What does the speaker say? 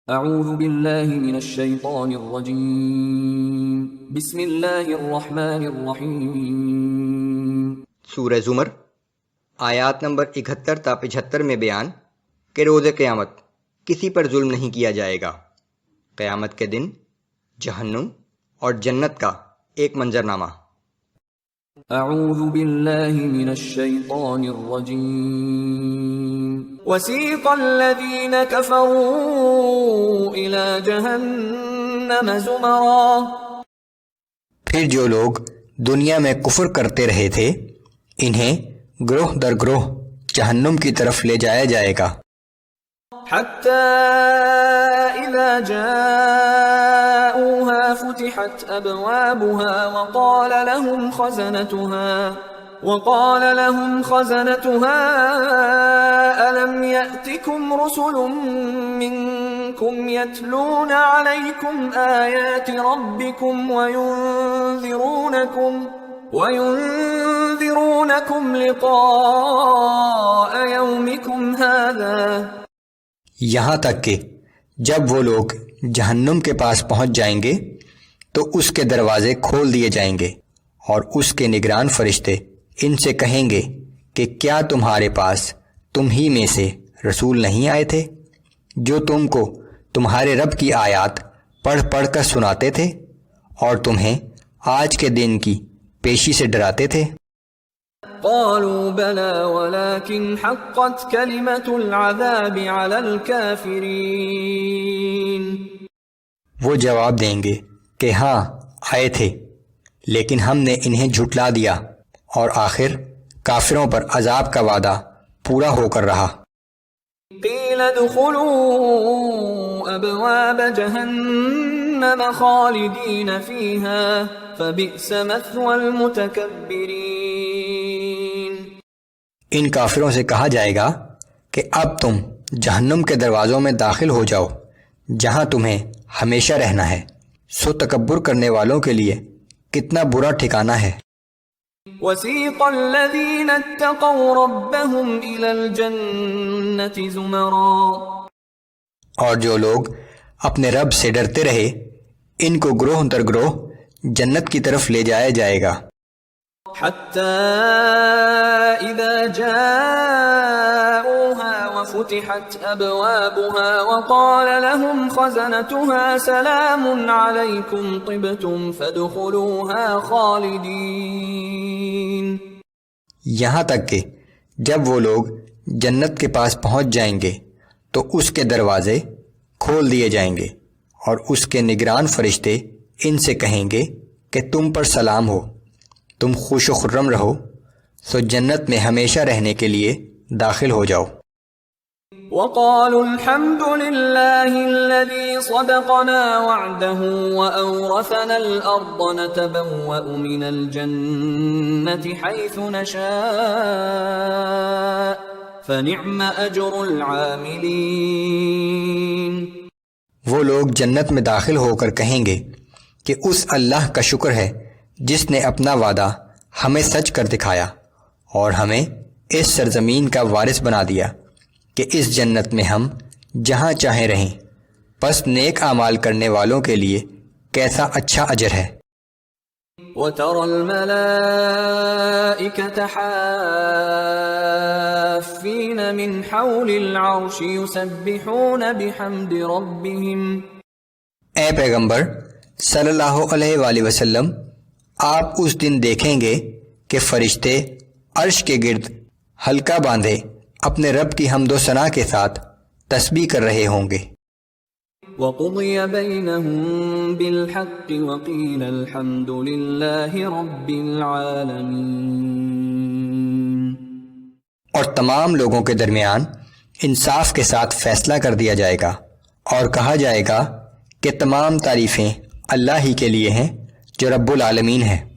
اعوذ باللہ من الشیطان الرجیم بسم اللہ الرحمن الرحیم۔ سورہ زمر آیات نمبر 71 تا 75 میں بیان کہ روز قیامت کسی پر ظلم نہیں کیا جائے گا۔ قیامت کے دن جہنم اور جنت کا ایک منظرنامہ۔ اعوذ باللہ من الشیطان الرجیم۔ وسیق الذین کفروا الی جہنم زمرا۔ پھر جو لوگ دنیا میں کفر کرتے رہے تھے انہیں گروہ در گروہ جہنم کی طرف لے جایا جائے گا۔ حتی اذا جاؤوها فتحت ابوابها وقال لهم خزنتها ألم يأتكم رسل منكم يتلون عليكم آيات ربكم وينذرونكم لقاء يومكم هذا۔ یہاں تک کہ جب وہ لوگ جہنم کے پاس پہنچ جائیں گے تو اس کے دروازے کھول دیے جائیں گے اور اس کے نگران فرشتے ان سے کہیں گے کہ کیا تمہارے پاس تم ہی میں سے رسول نہیں آئے تھے جو تم کو تمہارے رب کی آیات پڑھ پڑھ کر سناتے تھے اور تمہیں آج کے دن کی پیشی سے ڈراتے تھے؟ قالوا بلى ولكن حقت كلمة العذاب على الكافرين۔ وہ جواب دیں گے کہ ہاں آئے تھے لیکن ہم نے انہیں جھٹلا دیا اور آخر کافروں پر عذاب کا وعدہ پورا ہو کر رہا۔ قیل ادخلوا ابواب جہنم خالدین فیہا فبئس مثوى المتکبرین۔ ان کافروں سے کہا جائے گا کہ اب تم جہنم کے دروازوں میں داخل ہو جاؤ جہاں تمہیں ہمیشہ رہنا ہے، سو تکبر کرنے والوں کے لیے کتنا برا ٹھکانہ ہے۔ وسیق الذین اتقوا ربهم الى الجنة زمرا۔ اور جو لوگ اپنے رب سے ڈرتے رہے ان کو گروہ در گروہ جنت کی طرف لے جایا جائے گا۔ حتی اذا جاؤوها وفتحت ابوابها وقال لهم خزنتها سلام علیکم طبتم فادخلوها خالدین۔ یہاں تک کہ جب وہ لوگ جنت کے پاس پہنچ جائیں گے تو اس کے دروازے کھول دیے جائیں گے اور اس کے نگران فرشتے ان سے کہیں گے کہ تم پر سلام ہو، تم خوش و خرم رہو، سو جنت میں ہمیشہ رہنے کے لیے داخل ہو جاؤ۔ وقالوا الحمد لله الذي صدقنا وعده وأورثنا الأرض نتبوأ من الجنة حيث نشاء فنعم أجر العاملين۔ وہ لوگ جنت میں داخل ہو کر کہیں گے کہ اس اللہ کا شکر ہے جس نے اپنا وعدہ ہمیں سچ کر دکھایا اور ہمیں اس سرزمین کا وارث بنا دیا کہ اس جنت میں ہم جہاں چاہیں رہیں، پس نیک اعمال کرنے والوں کے لیے کیسا اچھا اجر ہے۔ وَتَرَى الْمَلَائِكَةَ حَافِّينَ مِنْ حَوْلِ الْعَرْشِ يُسَبِّحُونَ بِحَمْدِ رَبِّهِمْ۔ اے پیغمبر صلی اللہ علیہ وآلہ وسلم، آپ اس دن دیکھیں گے کہ فرشتے عرش کے گرد حلقہ باندھے اپنے رب کی حمد و ثنا کے ساتھ تسبیح کر رہے ہوں گے۔ وَقُضِيَ بَيْنَهُم بِالْحَقِّ وَقِيلَ الْحَمْدُ لِلَّهِ رَبِّ الْعَالَمِينَ۔ اور تمام لوگوں کے درمیان انصاف کے ساتھ فیصلہ کر دیا جائے گا اور کہا جائے گا کہ تمام تعریفیں اللہ ہی کے لیے ہیں جو رب العالمین ہے۔